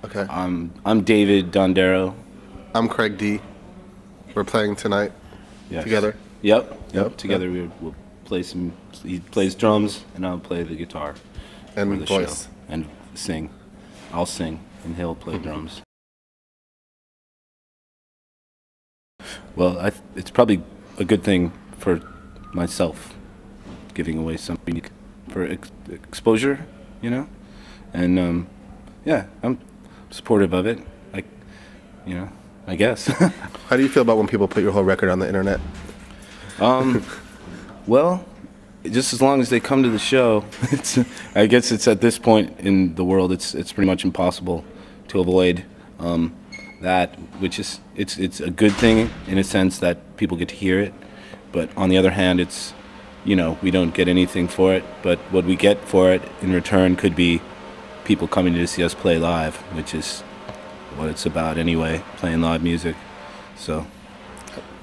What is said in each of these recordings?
Okay. I'm David Dondero. I'm Craig D. We're playing tonight Yes. together. Yep. Together we'll play some. He plays drums and I'll play the guitar for And the voice. show and sing. I'll sing and he'll play drums. Well, it's probably a good thing for myself, giving away something for exposure, you know, and yeah, I'm supportive of it. Like, I guess. How do you feel about when people put your whole record on the internet? Well, just as long as they come to the show, I guess it's at this point in the world, it's pretty much impossible to avoid that, which is it's a good thing in a sense that people get to hear it, but on the other hand, it's we don't get anything for it, but what we get for it in return could be people coming to see us play live, which is what it's about anyway, playing live music. So,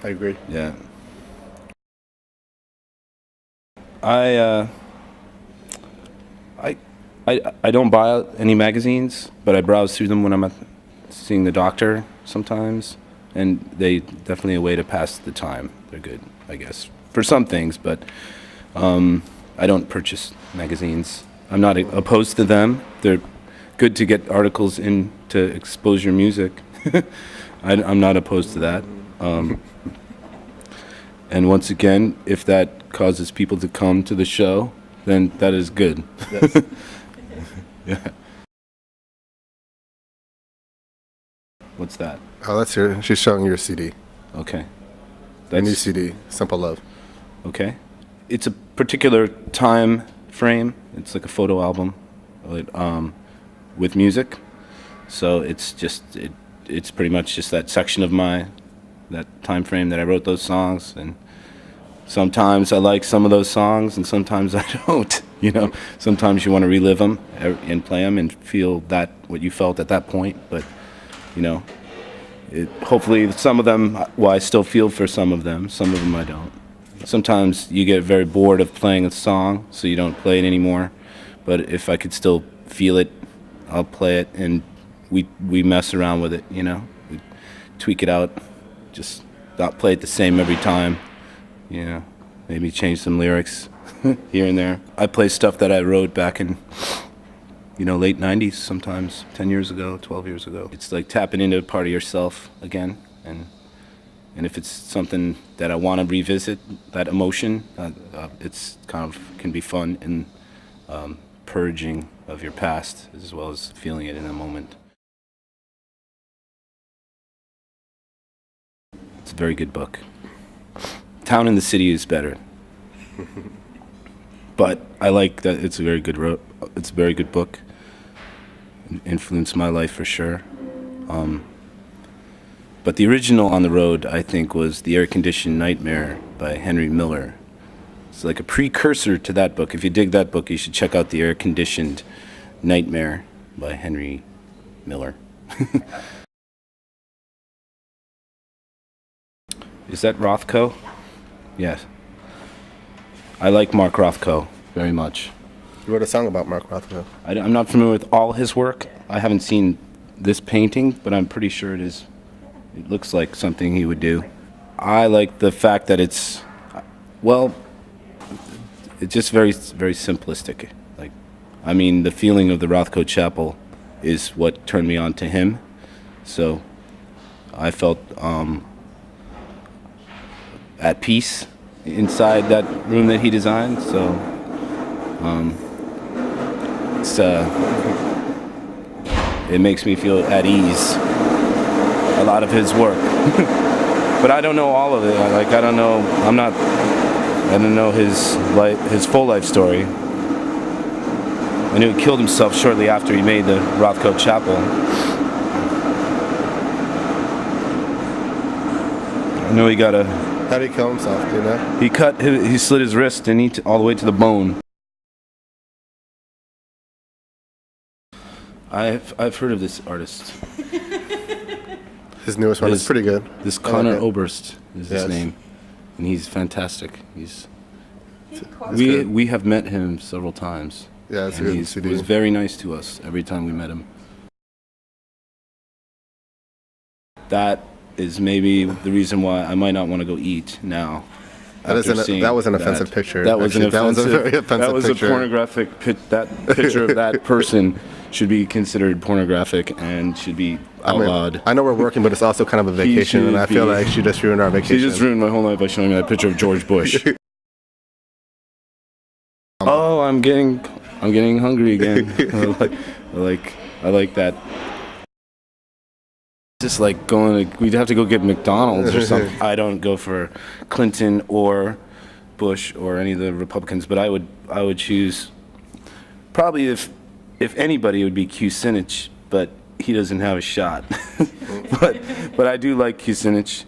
I agree. yeah. I I don't buy any magazines, but I browse through them when I'm seeing the doctor sometimes, and they definitely a way to pass the time. They're good, I guess, for some things, but I don't purchase magazines. I'm not opposed to them. They're good to get articles in to expose your music. I'm not opposed to that. And once again, if that causes people to come to the show, then that is good. Yes. Yeah. What's that? Oh, that's your. She's showing your CD. Okay. Your new CD, Simple Love. Okay. It's a particular time frame. It's like a photo album with music. So it's pretty much just that section of that time frame that I wrote those songs, and sometimes I like some of those songs and sometimes I don't. Sometimes you want to relive them and play them and feel what you felt at that point, but hopefully some of them, well, I still feel for some of them I don't. Sometimes you get very bored of playing a song, so you don't play it anymore, but if I could still feel it, I'll play it, and we mess around with it, we tweak it out, just not play it the same every time, maybe change some lyrics here and there. I play stuff that I wrote back in late 90s, sometimes 10 years ago, 12 years ago. It's like tapping into a part of yourself again, and if it's something that I want to revisit, that emotion, it's kind of can be fun in purging of your past as well as feeling it in a moment. It's a very good book. Town and the City is better. But I like that it's a very good book. It influenced my life for sure. But the original On the Road, I think, was The Air-Conditioned Nightmare by Henry Miller. It's like a precursor to that book. If you dig that book, you should check out The Air-Conditioned Nightmare by Henry Miller. Is that Rothko? Yes. I like Mark Rothko very much. You wrote a song about Mark Rothko. I'm not familiar with all his work. I haven't seen this painting, but I'm pretty sure it is. It looks like something he would do. I like the fact that it's just very, very simplistic. The feeling of the Rothko Chapel is what turned me on to him. So I felt at peace inside that room that he designed. So it makes me feel at ease. A lot of his work, but I don't know all of it. I don't know. I don't know his full life story. I knew he killed himself shortly after he made the Rothko Chapel. I know he got a. How did he kill himself? Do you know? He slit his wrist and all the way to the bone. I've heard of this artist. His newest one is pretty good. This Connor Oberst is his name, and he's fantastic. We have met him several times. Yeah, it's a good CD. He was very nice to us every time we met him. that is maybe the reason why I might not want to go eat now. That was an offensive picture. That was an Actually, offensive. That was a very offensive That was picture. a pornographic. That picture of that person should be considered pornographic and should be outlawed. I know we're working, but it's also kind of a vacation, and I feel like she just ruined our vacation. She just ruined my whole life by showing me that picture of George Bush. Oh, I'm getting hungry again. I like that. Just like we'd have to go get McDonald's or something. I don't go for Clinton or Bush or any of the Republicans, but I would choose probably if anybody, it would be Kucinich, but he doesn't have a shot. but I do like Kucinich.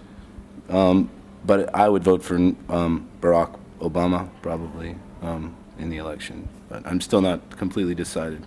But I would vote for Barack Obama probably in the election. But I'm still not completely decided.